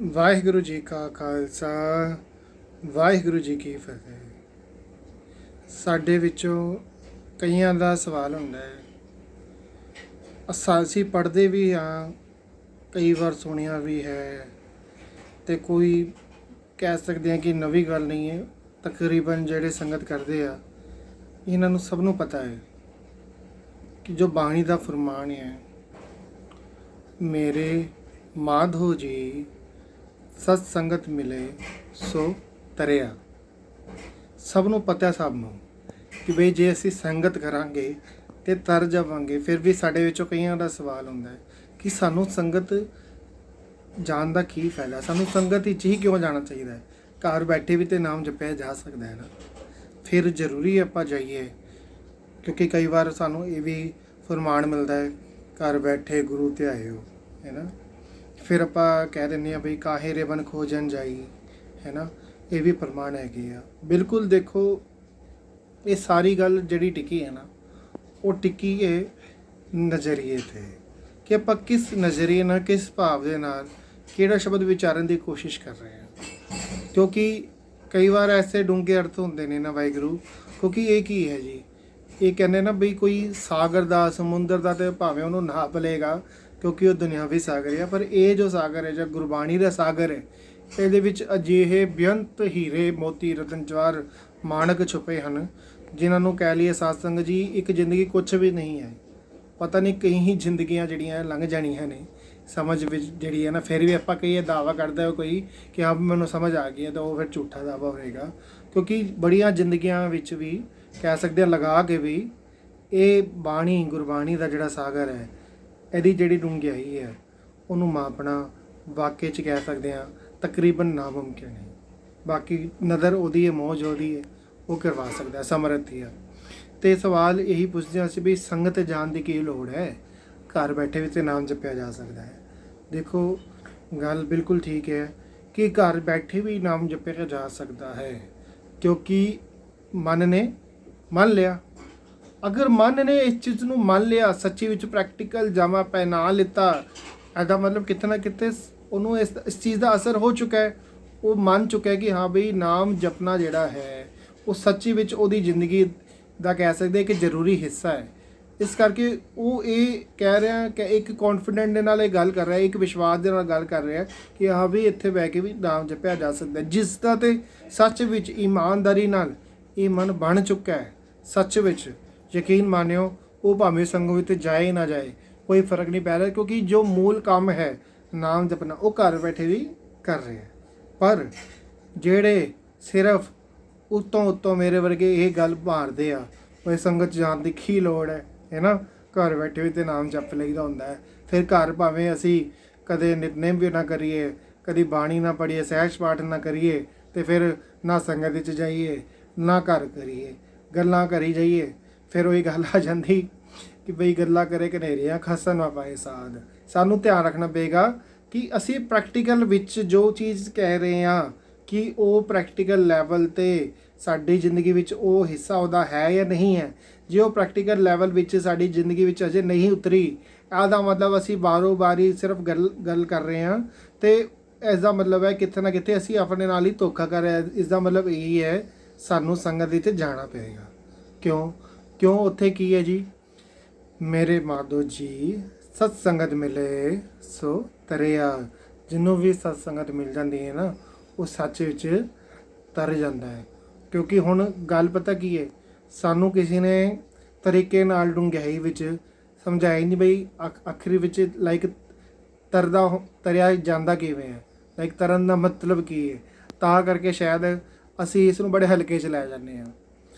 ਵਾਹਿਗੁਰੂ ਜੀ ਕਾ ਖਾਲਸਾ ਵਾਹਿਗੁਰੂ ਜੀ ਕੀ ਫਤਿਹ। ਸਾਡੇ ਵਿੱਚੋਂ ਕਈਆਂ ਦਾ ਸਵਾਲ ਹੁੰਦਾ ਹੈ, ਅਸੀਂ ਪੜ੍ਹਦੇ ਵੀ ਹਾਂ, ਕਈ ਵਾਰ ਸੁਣਿਆ ਵੀ ਹੈ, ਤੇ ਕੋਈ ਕਹਿ ਸਕਦੇ ਹਾਂ ਕਿ ਨਵੀਂ ਗੱਲ ਨਹੀਂ ਹੈ। ਤਕਰੀਬਨ ਜਿਹੜੇ ਸੰਗਤ ਕਰਦੇ ਆ ਇਹਨਾਂ ਨੂੰ ਸਭ ਨੂੰ ਪਤਾ ਹੈ ਕਿ ਜੋ ਬਾਣੀ ਦਾ ਫਰਮਾਨ ਹੈ, ਮੇਰੇ ਮਾਧੋ ਜੀ ਸਤ ਸੰਗਤ ਮਿਲੇ ਸੋ ਤਰਿਆ। ਸਭ ਨੂੰ ਪਤਾ, ਸਭ ਨੂੰ ਕਿ ਬਈ ਜੇ ਅਸੀਂ ਸੰਗਤ ਕਰਾਂਗੇ ਤੇ ਤਰ ਜਾਵਾਂਗੇ। ਫਿਰ ਵੀ ਸਾਡੇ ਵਿੱਚੋਂ ਕਈਆਂ ਦਾ ਸਵਾਲ ਹੁੰਦਾ ਹੈ ਕਿ ਸਾਨੂੰ ਸੰਗਤ ਜਾਣ ਦਾ ਕੀ ਫਾਇਦਾ, ਸਾਨੂੰ ਸੰਗਤ ਵਿੱਚ ਹੀ ਕਿਉਂ ਜਾਣਾ ਚਾਹੀਦਾ ਹੈ? ਘਰ ਬੈਠੇ ਵੀ ਤੇ ਨਾਮ ਜਪਿਆ ਜਾ ਸਕਦਾ ਹੈ ਨਾ। ਫਿਰ ਜ਼ਰੂਰੀ ਆਪਾਂ ਜਾਈਏ, ਕਿਉਂਕਿ ਕਈ ਵਾਰ ਸਾਨੂੰ ਇਹ ਵੀ ਫਰਮਾਨ ਮਿਲਦਾ ਹੈ, ਘਰ ਬੈਠੇ ਗੁਰੂ ਧਿਆਇਓ, ਹੈ ਨਾ। ਫਿਰ ਆਪਾਂ ਕਹਿ ਦਿੰਦੇ ਹਾਂ ਬਈ ਕਾਹੇ ਰੇ ਬਨ ਖੋਜਨ ਜਾਈ, ਹੈ ਨਾ। ਇਹ ਵੀ ਫਰਮਾਨ ਹੈਗੇ ਆ। ਬਿਲਕੁਲ ਦੇਖੋ, ਇਹ ਸਾਰੀ ਗੱਲ ਜਿਹੜੀ ਟਿਕੀ ਹੈ ਨਾ, ਉਹ ਟਿਕੀ ਹੈ ਨਜ਼ਰੀਏ 'ਤੇ, ਕਿ ਆਪਾਂ ਕਿਸ ਨਜ਼ਰੀਏ ਨਾਲ, ਕਿਸ ਭਾਵ ਦੇ ਨਾਲ ਕਿਹੜਾ ਸ਼ਬਦ ਵਿਚਾਰਨ ਦੀ ਕੋਸ਼ਿਸ਼ ਕਰ ਰਹੇ ਹਾਂ। ਕਿਉਂਕਿ ਕਈ ਵਾਰ ਐਸੇ ਡੂੰਘੇ ਅਰਥ ਹੁੰਦੇ ਨੇ ਨਾ ਵਾਹਿਗੁਰੂ, ਕਿਉਂਕਿ ਇਹ ਕੀ ਹੈ ਜੀ, ਇਹ ਕਹਿੰਦੇ ਨਾ ਬਈ ਕੋਈ ਸਾਗਰ ਦਾ, ਸਮੁੰਦਰ ਦਾ, ਤੇ ਭਾਵੇਂ ਉਹਨੂੰ ਨਾਪ ਲਏਗਾ ਕਿਉਂਕਿ ਉਹ ਦੁਨਿਆਵੀ ਸਾਗਰ ਹੈ, ਪਰ ਇਹ ਜੋ ਸਾਗਰ ਹੈ, ਜਾਂ ਗੁਰਬਾਣੀ ਦਾ ਸਾਗਰ ਹੈ, ਇਹਦੇ ਵਿੱਚ ਅਜਿਹੇ ਬੇਅੰਤ ਹੀਰੇ ਮੋਤੀ ਰਤਨ ਜਵਾਹਰ ਮਾਣਕ ਛੁਪੇ ਹਨ, ਜਿਨ੍ਹਾਂ ਨੂੰ ਕਹਿ ਲਈਏ ਸਾਧ ਸੰਗਤ ਜੀ, ਇੱਕ ਜ਼ਿੰਦਗੀ ਕੁਛ ਵੀ ਨਹੀਂ ਹੈ। ਪਤਾ ਨਹੀਂ ਕਈ ਜ਼ਿੰਦਗੀਆਂ ਜਿਹੜੀਆਂ ਲੰਘ ਜਾਣੀਆਂ ਨੇ ਸਮਝ ਵਿੱਚ ਜਿਹੜੀ ਹੈ ਨਾ। ਫਿਰ ਵੀ ਆਪਾਂ ਕਹੀਏ, ਦਾਅਵਾ ਕਰਦਾ ਹੈ ਕੋਈ ਕਿ ਆਪ ਮੈਨੂੰ ਸਮਝ ਆ ਗਈ ਹੈ, ਤਾਂ ਉਹ ਫਿਰ ਝੂਠਾ ਦਾਅਵਾ ਹੋਏਗਾ। ਕਿਉਂਕਿ ਬੜੀਆਂ ਜ਼ਿੰਦਗੀਆਂ ਵਿੱਚ ਵੀ ਕਹਿ ਸਕਦੇ ਹਾਂ ਲਗਾ ਕੇ ਵੀ ਇਹ ਬਾਣੀ ਗੁਰਬਾਣੀ ਦਾ ਜਿਹੜਾ ਸਾਗਰ ਹੈ, ਇਹਦੀ ਜਿਹੜੀ ਡੂੰਘਾਈ ਹੈ, ਉਹਨੂੰ ਮਾਪਣਾ ਵਾਕਈ 'ਚ ਕਹਿ ਸਕਦੇ ਹਾਂ ਤਕਰੀਬਨ ਨਾਮੁਮਕਿਨ ਹੈ। ਬਾਕੀ ਨਜ਼ਰ ਉਹਦੀ ਹੈ, ਮੌਜ ਉਹਦੀ ਹੈ, ਉਹ ਕਰਵਾ ਸਕਦਾ, ਸਮਰੱਥੀ ਹੈ। ਅਤੇ ਸਵਾਲ ਇਹੀ ਪੁੱਛਦੇ ਹਾਂ ਅਸੀਂ ਵੀ ਸੰਗਤ ਜਾਣ ਦੀ ਕੀ ਲੋੜ ਹੈ, ਘਰ ਬੈਠੇ ਵੀ ਤੇ ਨਾਮ ਜਪਿਆ ਜਾ ਸਕਦਾ ਹੈ। ਦੇਖੋ, ਗੱਲ ਬਿਲਕੁਲ ਠੀਕ ਹੈ ਕਿ ਘਰ ਬੈਠੇ ਵੀ ਨਾਮ ਜਪਿਆ ਜਾ ਸਕਦਾ ਹੈ, ਕਿਉਂਕਿ ਮਨ ਨੇ ਮੰਨ ਲਿਆ। ਅਗਰ ਮਨ ਨੇ ਇਸ ਚੀਜ਼ ਨੂੰ ਮੰਨ ਲਿਆ, ਸੱਚੀ ਵਿੱਚ ਪ੍ਰੈਕਟੀਕਲ ਜਾਮਾ ਪਹਿਨਾ ਲਿੱਤਾ, ਇਹਦਾ ਮਤਲਬ ਕਿਤੇ ਨਾ ਕਿਤੇ ਉਹਨੂੰ ਇਸ ਚੀਜ਼ ਦਾ ਅਸਰ ਹੋ ਚੁੱਕਾ ਹੈ। ਉਹ ਮੰਨ ਚੁੱਕਾ ਹੈ ਕਿ ਹਾਂ ਬਈ ਨਾਮ ਜਪਣਾ ਜਿਹੜਾ ਹੈ ਉਹ ਸੱਚੀ ਵਿੱਚ ਉਹਦੀ ਜ਼ਿੰਦਗੀ ਦਾ ਕਹਿ ਸਕਦੇ ਕਿ ਜ਼ਰੂਰੀ ਹਿੱਸਾ ਹੈ। ਇਸ ਕਰਕੇ ਉਹ ਇਹ ਕਹਿ ਰਿਹਾ ਕਿ ਇੱਕ ਕੌਨਫੀਡੈਂਟ ਦੇ ਨਾਲ ਇਹ ਗੱਲ ਕਰ ਰਿਹਾ, ਇੱਕ ਵਿਸ਼ਵਾਸ ਦੇ ਨਾਲ ਗੱਲ ਕਰ ਰਿਹਾ ਕਿ ਹਾਂ ਵੀ ਇੱਥੇ ਬਹਿ ਕੇ ਵੀ ਨਾਮ ਜਪਿਆ ਜਾ ਸਕਦਾ, ਜਿਸ ਦਾ ਤੇ ਸੱਚ ਵਿੱਚ ਇਮਾਨਦਾਰੀ ਨਾਲ ਇਹ ਮਨ ਬਣ ਚੁੱਕਾ ਹੈ। ਸੱਚ ਵਿੱਚ ਯਕੀਨ ਮਾਨਿਓ, ਉਹ ਭਾਵੇਂ ਸੰਗਤ ਵਿੱਚ ਜਾਏ ਨਾ ਜਾਏ, ਕੋਈ ਫਰਕ ਨਹੀਂ ਪੈ ਰਿਹਾ, ਕਿਉਂਕਿ ਜੋ ਮੂਲ ਕੰਮ ਹੈ ਨਾਮ ਜਪਣਾ, ਉਹ ਘਰ ਬੈਠੇ ਵੀ ਕਰ ਰਹੇ ਹੈ। ਪਰ ਜਿਹੜੇ ਸਿਰਫ ਉੱਤੋਂ ਮੇਰੇ ਵਰਗੇ ਇਹ ਗੱਲ ਭਾਰਦੇ ਆ, ਉਹ ਸੰਗਤ ਜਾਣ ਦੀ ਕੀ ਲੋੜ ਹੈ ਨਾ। ਘਰ ਬੈਠੇ ਵੀ ਤੇ ਨਾਮ ਜਪ ਲਈਦਾ ਹੁੰਦਾ ਹੈ। ਫਿਰ ਘਰ ਭਾਵੇਂ ਅਸੀਂ ਕਦੇ ਨਿਤਨੇਮ ਵੀ ਨਾ ਕਰੀਏ, ਕਦੀ ਬਾਣੀ ਨਾ ਪੜ੍ਹੀਏ, ਸਹਿਜ ਪਾਠ ਨਾ ਕਰੀਏ, ਤੇ ਫਿਰ ਨਾ ਸੰਗਤ ਵਿੱਚ ਜਾਈਏ, ਨਾ ਘਰ ਕਰੀਏ, ਗੱਲਾਂ ਕਰੀ ਜਾਈਏ। ਫਿਰ ਉਹੀ ਗੱਲ ਆ ਜਾਂਦੀ ਕਿ ਬਈ ਗੱਲਾਂ ਕਰੇ ਕਨੇਰੀਆਂ ਖਸਨ ਨਾ ਪਾਏ ਸਾਧ। ਸਾਨੂੰ ਧਿਆਨ ਰੱਖਣਾ ਪਏਗਾ ਕਿ ਅਸੀਂ ਪ੍ਰੈਕਟੀਕਲ ਵਿੱਚ ਜੋ ਚੀਜ਼ ਕਹਿ ਰਹੇ ਹਾਂ ਕਿ ਉਹ ਪ੍ਰੈਕਟੀਕਲ ਲੈਵਲ 'ਤੇ ਸਾਡੀ ਜ਼ਿੰਦਗੀ ਵਿੱਚ ਉਹ ਹਿੱਸਾ ਉਹਦਾ ਹੈ ਜਾਂ ਨਹੀਂ ਹੈ। ਜੇ ਉਹ ਪ੍ਰੈਕਟੀਕਲ ਲੈਵਲ ਵਿੱਚ ਸਾਡੀ ਜ਼ਿੰਦਗੀ ਵਿੱਚ ਅਜੇ ਨਹੀਂ ਉਤਰੀ, ਇਹਦਾ ਮਤਲਬ ਅਸੀਂ ਬਾਰੋ ਬਾਰੀ ਸਿਰਫ ਗੱਲ ਕਰ ਰਹੇ ਹਾਂ, ਅਤੇ ਇਸ ਦਾ ਮਤਲਬ ਹੈ ਕਿਤੇ ਨਾ ਕਿਤੇ ਅਸੀਂ ਆਪਣੇ ਨਾਲ ਹੀ ਧੋਖਾ ਕਰ ਰਹੇ ਹਾਂ। ਇਸ ਦਾ ਮਤਲਬ ਇਹੀ ਹੈ ਸਾਨੂੰ ਸੰਗਤ ਵਿੱਚ ਜਾਣਾ ਪਏਗਾ। ਕਿਉਂ ਉੱਥੇ ਕੀ ਹੈ ਜੀ, ਮੇਰੇ ਮਾਧੋ ਜੀ ਸਤ ਸੰਗਤ ਮਿਲੇ ਸੋ ਤਰਿਆ। ਜਿਹਨੂੰ ਵੀ ਸਤ ਸੰਗਤ ਮਿਲ ਜਾਂਦੀ ਹੈ ਨਾ, ਉਹ ਸੱਚ ਵਿੱਚ ਤਰ ਜਾਂਦਾ ਹੈ। ਕਿਉਂਕਿ ਹੁਣ ਗੱਲ ਪਤਾ ਕੀ ਹੈ, ਸਾਨੂੰ ਕਿਸੇ ਨੇ ਤਰੀਕੇ ਨਾਲ ਡੂੰਘਾਈ ਵਿੱਚ ਸਮਝਾਈ ਨਹੀਂ ਬਈ ਆਖਰੀ ਵਿੱਚ ਤਰਿਆ ਜਾਂਦਾ ਕਿਵੇਂ ਹੈ, ਤਰਨ ਦਾ ਮਤਲਬ ਕੀ ਹੈ। ਤਾਂ ਕਰਕੇ ਸ਼ਾਇਦ ਅਸੀਂ ਇਸ ਨੂੰ ਬੜੇ ਹਲਕੇ 'ਚ ਲੈ ਜਾਂਦੇ ਹਾਂ।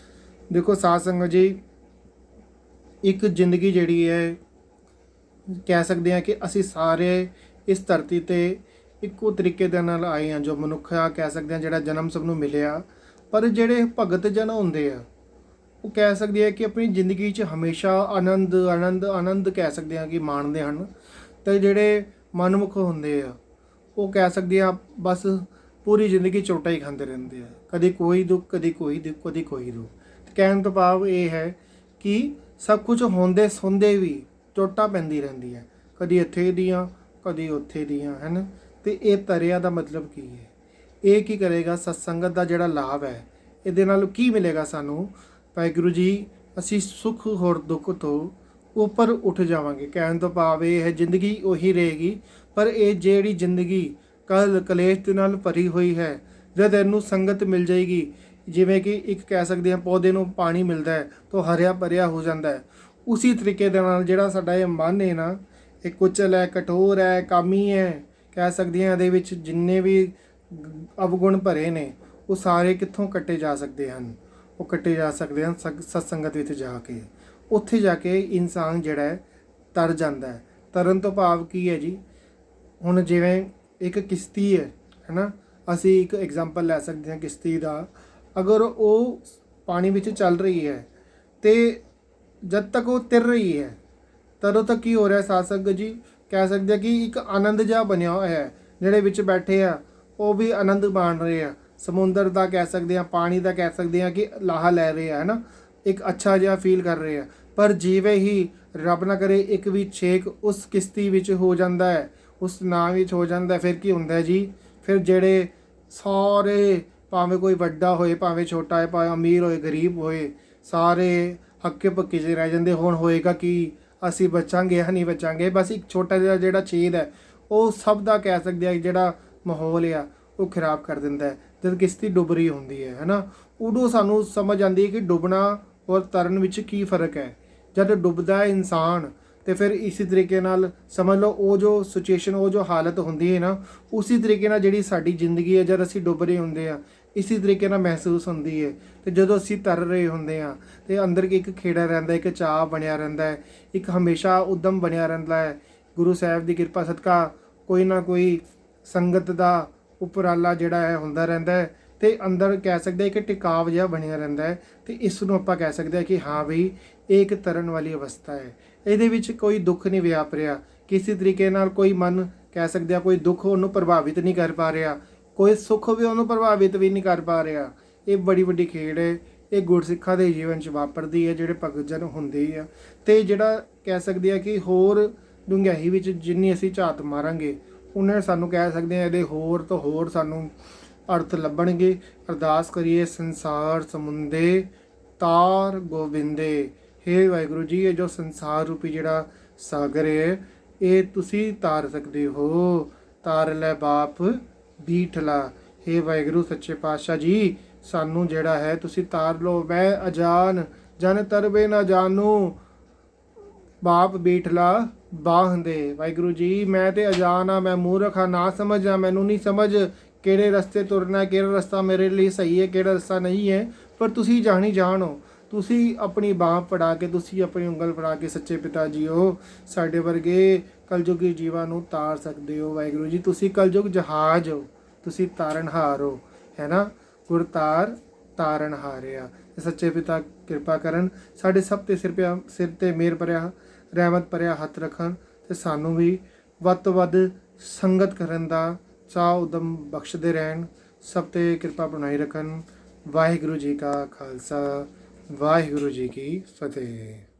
ਦੇਖੋ ਸਾਧ ਸੰਗਤ ਜੀ, ਇੱਕ ਜ਼ਿੰਦਗੀ ਜਿਹੜੀ ਹੈ ਕਹਿ ਸਕਦੇ ਹਾਂ ਕਿ ਅਸੀਂ ਸਾਰੇ ਇਸ ਧਰਤੀ 'ਤੇ ਇੱਕੋ ਤਰੀਕੇ ਦੇ ਨਾਲ ਆਏ ਹਾਂ। ਜੋ ਮਨੁੱਖ ਆ ਕਹਿ ਸਕਦੇ ਹਾਂ, ਜਿਹੜਾ ਜਨਮ ਸਭ ਨੂੰ ਮਿਲਿਆ, ਪਰ ਜਿਹੜੇ ਭਗਤ ਜਨ ਹੁੰਦੇ ਆ, ਉਹ ਕਹਿ ਸਕਦੇ ਆ ਕਿ ਆਪਣੀ ਜ਼ਿੰਦਗੀ 'ਚ ਹਮੇਸ਼ਾ ਆਨੰਦ ਕਹਿ ਸਕਦੇ ਹਾਂ ਕਿ ਮਾਣਦੇ ਹਨ। ਅਤੇ ਜਿਹੜੇ ਮਨਮੁਖ ਹੁੰਦੇ ਆ, ਉਹ ਕਹਿ ਸਕਦੇ ਆ ਬਸ ਪੂਰੀ ਜ਼ਿੰਦਗੀ ਚੋਟਾ ਹੀ ਖਾਂਦੇ ਰਹਿੰਦੇ ਆ, ਕਦੀ ਕੋਈ ਦੁੱਖ, ਕਦੀ ਕੋਈ ਦੁੱਖ, ਕਦੀ ਕੋਈ ਦੁੱਖ। ਕਹਿਣ ਤੋਂ ਭਾਵ ਇਹ ਹੈ ਕਿ ਸਭ ਕੁਝ ਹੁੰਦੇ ਸੁਣਦੇ ਵੀ ਚੋਟਾਂ ਪੈਂਦੀ ਰਹਿੰਦੀ ਹੈ, ਕਦੀ ਇੱਥੇ ਦੀਆਂ ਕਦੀ ਉੱਥੇ ਦੀਆਂ, ਹੈ ਨਾ। ਤੇ ਇਹ ਤਰਿਆ ਦਾ ਮਤਲਬ ਕੀ ਹੈ? ਇਹ ਕੀ ਕਰੇਗਾ? ਸਤਸੰਗਤ ਦਾ ਜਿਹੜਾ ਲਾਭ ਹੈ, ਇਹਦੇ ਨਾਲ ਕੀ ਮਿਲੇਗਾ ਸਾਨੂੰ? ਵਾਹਿਗੁਰੂ ਜੀ, ਅਸੀਂ ਸੁੱਖ ਹੋਰ ਦੁੱਖ ਤੋਂ ਉੱਪਰ ਉੱਠ ਜਾਵਾਂਗੇ। ਕਹਿਣ ਤੋਂ ਭਾਵ ਇਹ ਹੈ, ਜ਼ਿੰਦਗੀ ਉਹੀ ਰਹੇਗੀ, ਪਰ ਇਹ ਜਿਹੜੀ ਜ਼ਿੰਦਗੀ ਕਲੇਸ਼ ਦੇ ਨਾਲ ਭਰੀ ਹੋਈ ਹੈ, ਜਦ ਇਹਨੂੰ ਸੰਗਤ ਮਿਲ ਜਾਏਗੀ, ਜਿਵੇਂ ਕਿ ਇੱਕ ਕਹਿ ਸਕਦੇ ਹਾਂ ਪੌਦੇ ਨੂੰ ਪਾਣੀ ਮਿਲਦਾ ਹੈ ਤਾਂ ਹਰਿਆ ਭਰਿਆ ਹੋ ਜਾਂਦਾ ਹੈ, ਉਸੀ ਤਰੀਕੇ ਦੇ ਨਾਲ ਜਿਹੜਾ ਸਾਡਾ ਇਹ ਮਨ ਹੈ ਨਾ, ਇਹ ਕੁਚਲ ਹੈ, ਕਠੋਰ ਹੈ, ਕਾਮੀ ਹੈ, ਕਹਿ ਸਕਦੇ ਹਾਂ ਇਹਦੇ ਵਿੱਚ ਜਿੰਨੇ ਵੀ ਅਵਗੁਣ ਭਰੇ ਨੇ, ਉਹ ਸਾਰੇ ਕਿੱਥੋਂ ਕੱਟੇ ਜਾ ਸਕਦੇ ਹਨ? ਉਹ ਕੱਟੇ ਜਾ ਸਕਦੇ ਹਨ ਸਤਸੰਗਤ ਵਿੱਚ ਜਾ ਕੇ। ਉੱਥੇ ਜਾ ਕੇ ਇਨਸਾਨ ਜਿਹੜਾ ਹੈ ਤਰ ਜਾਂਦਾ ਹੈ। ਤਰਨ ਤੋਂ ਭਾਵ ਕੀ ਹੈ ਜੀ? ਹੁਣ ਜਿਵੇਂ ਇੱਕ ਕਿਸ਼ਤੀ ਹੈ ਨਾ, ਅਸੀਂ ਇੱਕ ਐਗਜ਼ਾਮਪਲ ਲੈ ਸਕਦੇ ਹਾਂ ਕਿਸ਼ਤੀ ਦਾ। ਅਗਰ ਉਹ ਪਾਣੀ ਵਿੱਚ ਚੱਲ ਰਹੀ ਹੈ ਤੇ ਜਦ ਤੱਕ ਉਹ ਤੈਰ ਰਹੀ ਹੈ, ਤਦੋਂ ਤੱਕ ਕੀ ਹੋ ਰਿਹਾ ਸਾਧ ਸੰਗਤ ਜੀ? ਕਹਿ ਸਕਦੇ ਹਾਂ ਕਿ ਇੱਕ ਆਨੰਦ ਜਿਹਾ ਬਣਿਆ ਹੋਇਆ ਹੈ, ਜਿਹੜੇ ਵਿੱਚ ਬੈਠੇ ਆ ਉਹ ਵੀ ਆਨੰਦ ਮਾਣ ਰਹੇ ਆ। ਸਮੁੰਦਰ ਦਾ ਕਹਿ ਸਕਦੇ ਹਾਂ, ਪਾਣੀ ਦਾ ਕਹਿ ਸਕਦੇ ਹਾਂ ਕਿ ਲਾਹਾ ਲੈ ਰਹੇ ਆ, ਹੈ ਨਾ, ਇੱਕ ਅੱਛਾ ਜਿਹਾ ਫੀਲ ਕਰ ਰਹੇ ਆ। ਪਰ ਜਿਵੇਂ ਹੀ ਰੱਬ ਨਾ ਕਰੇ ਇੱਕ ਵੀ ਛੇਕ ਉਸ ਕਿਸ਼ਤੀ ਵਿੱਚ ਹੋ ਜਾਂਦਾ ਹੈ, ਉਸ ਨਾਮ ਵਿੱਚ ਹੋ ਜਾਂਦਾ, ਫਿਰ ਕੀ ਹੁੰਦਾ ਜੀ? ਫਿਰ ਜਿਹੜੇ ਸਾਰੇ, ਭਾਵੇਂ ਕੋਈ ਵੱਡਾ ਹੋਏ ਭਾਵੇਂ ਛੋਟਾ ਹੈ, ਭਾਵੇਂ ਅਮੀਰ ਹੋਏ ਗਰੀਬ ਹੋਏ, ਸਾਰੇ ਹੱਕੇ ਪੱਕੇ 'ਚ ਰਹਿ ਜਾਂਦੇ। ਹੁਣ ਹੋਏਗਾ ਕਿ ਅਸੀਂ ਬਚਾਂਗੇ ਜਾਂ ਨਹੀਂ ਬਚਾਂਗੇ? ਬਸ ਇੱਕ ਛੋਟਾ ਜਿਹਾ ਜਿਹੜਾ ਛੇਦ ਹੈ, ਉਹ ਸਭ ਦਾ ਕਹਿ ਸਕਦੇ ਆ ਜਿਹੜਾ ਮਾਹੌਲ ਆ ਉਹ ਖਰਾਬ ਕਰ ਦਿੰਦਾ ਹੈ। ਜਦ ਕਿਸ਼ਤੀ ਡੁੱਬ ਰਹੀ ਹੁੰਦੀ ਹੈ ਨਾ, ਉਦੋਂ ਸਾਨੂੰ ਸਮਝ ਆਉਂਦੀ ਹੈ ਕਿ ਡੁੱਬਣਾ ਔਰ ਤਰਨ ਵਿੱਚ ਕੀ ਫ਼ਰਕ ਹੈ। ਜਦ ਡੁੱਬਦਾ ਹੈ ਇਨਸਾਨ, ਤੇ ਫਿਰ ਇਸੇ ਤਰੀਕੇ ਨਾਲ ਸਮਝ ਲਓ ਉਹ ਜੋ ਸਿਚੁਏਸ਼ਨ, ਉਹ ਜੋ ਹਾਲਤ ਹੁੰਦੀ ਹੈ ਨਾ, ਉਸੇ ਤਰੀਕੇ ਨਾਲ ਜਿਹੜੀ ਸਾਡੀ ਜ਼ਿੰਦਗੀ ਹੈ, ਜਦ ਅਸੀਂ ਡੁੱਬ ਰਹੇ ਹੁੰਦੇ ਆ, ਇਸੇ ਤਰੀਕੇ ਨਾਲ ਮਹਿਸੂਸ ਹੁੰਦੀ ਹੈ। ਤੇ ਜਦੋਂ ਅਸੀਂ ਤਰ ਰਹੇ ਹੁੰਦੇ ਆ ਤੇ ਅੰਦਰ ਇੱਕ ਖੇੜਾ ਰਹਿੰਦਾ, ਇੱਕ ਚਾਅ ਬਣਿਆ ਰਹਿੰਦਾ ਹੈ, ਇੱਕ ਹਮੇਸ਼ਾ ਉਦਮ ਬਣਿਆ ਰਹਿੰਦਾ ਹੈ। ਗੁਰੂ ਸਾਹਿਬ ਦੀ ਕਿਰਪਾ ਸਦਕਾ ਕੋਈ ਨਾ ਕੋਈ ਸੰਗਤ ਦਾ ਉਪਰਾਲਾ ਜਿਹੜਾ ਹੈ ਹੁੰਦਾ ਰਹਿੰਦਾ ਹੈ, ਤੇ ਅੰਦਰ ਕਹਿ ਸਕਦੇ ਇੱਕ ਟਿਕਾਵ ਜਿਹਾ ਬਣਿਆ ਰਹਿੰਦਾ ਹੈ। ਤੇ ਇਸ ਨੂੰ ਆਪਾਂ ਕਹਿ ਸਕਦੇ ਹਾਂ ਕਿ ਹਾਂ ਬਈ ਇਹ ਇੱਕ ਤਰਨ ਵਾਲੀ ਅਵਸਥਾ ਹੈ। ਇਹਦੇ ਵਿੱਚ ਕੋਈ ਦੁੱਖ ਨਹੀਂ ਵਿਆਪ ਰਿਹਾ, ਕਿਸੇ ਤਰੀਕੇ ਨਾਲ ਕੋਈ ਮਨ ਕਹਿ ਸਕਦੇ ਆ ਕੋਈ ਦੁੱਖ ਉਹਨੂੰ ਪ੍ਰਭਾਵਿਤ ਨਹੀਂ ਕਰ ਪਾ ਰਿਹਾ, ਕੋਈ ਸੁੱਖ ਵੀ ਉਹਨੂੰ ਪ੍ਰਭਾਵਿਤ ਵੀ ਨਹੀਂ ਕਰ ਪਾ ਰਿਹਾ। ਇਹ ਬੜੀ ਵੱਡੀ ਖੇਡ ਹੈ, ਇਹ ਗੁਰਸਿੱਖਾਂ ਦੇ ਜੀਵਨ 'ਚ ਵਾਪਰਦੀ ਹੈ, ਜਿਹੜੇ ਭਗਤ ਜਨ ਹੁੰਦੇ ਆ। ਤੇ ਜਿਹੜਾ ਕਹਿ ਸਕਦੇ ਆ ਕਿ ਹੋਰ ਡੂੰਘਾਈ ਵਿੱਚ ਜਿੰਨੀ ਅਸੀਂ ਝਾਤ ਮਾਰਾਂਗੇ, ਉਹਨੇ ਸਾਨੂੰ ਕਹਿ ਸਕਦੇ ਆ ਇਹਦੇ ਹੋਰ ਤੋਂ ਹੋਰ ਸਾਨੂੰ ਅਰਥ ਲੱਭਣਗੇ। ਅਰਦਾਸ ਕਰੀਏ, ਸੰਸਾਰ ਸਮੁੰਦੇ ਤਾਰ ਗੋਬਿੰਦੇ। ਹੇ ਵਾਹਿਗੁਰੂ ਜੀ, ਇਹ ਜੋ ਸੰਸਾਰ ਰੂਪੀ ਜਿਹੜਾ ਸਾਗਰ ਹੈ, ਇਹ ਤੁਸੀਂ ਤਾਰ ਸਕਦੇ ਹੋ। ਤਾਰ ਲੈ ਬਾਪ ਬੀਠਲਾ। ਹੇ ਵਾਹਿਗੁਰੂ ਸੱਚੇ ਪਾਤਸ਼ਾਹ ਜੀ, ਸਾਨੂੰ ਜਿਹੜਾ ਹੈ ਤੁਸੀਂ ਤਾਰ ਲਓ। ਮੈਂ ਅਜਾਨ ਜਨ ਤਰਵੇ ਨਾ ਜਾਨੂ, ਬਾਪ ਬੀਠਲਾ ਬਾਹੰਦੇ। ਵਾਹਿਗੁਰੂ ਜੀ, ਮੈਂ ਤੇ ਅਜਾਨ ਆ, ਮੈਂ ਮੂਰਖ ਆ, ਨਾ ਸਮਝ ਆ, ਮੈਨੂੰ ਨਹੀਂ ਸਮਝ ਕਿਹੜੇ ਰਸਤੇ ਤੁਰਨਾ, ਕਿਹੜਾ ਰਸਤਾ ਮੇਰੇ ਲਈ ਸਹੀ ਹੈ, ਕਿਹੜਾ ਰਸਤਾ ਨਹੀਂ ਹੈ। ਪਰ ਤੁਸੀਂ ਜਾਣੋ, ਤੁਸੀਂ ਆਪਣੀ ਬਾਂਹ ਫੜਾ ਕੇ, ਤੁਸੀਂ ਆਪਣੀ ਉਂਗਲ ਫੜਾ ਕੇ ਸੱਚੇ ਪਿਤਾ ਜੀ ਹੋ, ਸਾਡੇ ਵਰਗੇ ਕਲਯੁਗੀ ਜੀਵਾਂ ਨੂੰ ਤਾਰ ਸਕਦੇ ਹੋ। ਵਾਹਿਗੁਰੂ ਜੀ, ਤੁਸੀਂ ਕਲਯੁਗ ਜਹਾਜ਼ ਹੋ, ਤੁਸੀਂ ਤਾਰਨਹਾਰ ਹੋ, ਹੈ ਨਾ। ਗੁਰਤਾਰ ਤਾਰਨਹਾਰਿਆ। ਸੱਚੇ ਪਿਤਾ ਕਿਰਪਾ ਕਰਨ, ਸਾਡੇ ਸਭ ਤੇ ਸਿਰ ਤੇ ਮਿਹਰ ਭਰਿਆ ਰਹਿਮਤ ਭਰਿਆ ਹੱਥ ਰੱਖਣ, ਤੇ ਸਾਨੂੰ ਵੀ ਵੱਧ ਤੋਂ ਵੱਧ ਸੰਗਤ ਕਰਨ ਦਾ ਚਾਅ ਉਦਮ ਬਖਸ਼ਦੇ ਰਹਿਣ, ਸਭ ਤੇ ਕਿਰਪਾ ਬਣਾਈ ਰੱਖਣ। ਵਾਹਿਗੁਰੂ ਜੀ ਕਾ ਖਾਲਸਾ, ਵਾਹਿਗੁਰੂ ਜੀ ਕੀ ਫਤਿਹ।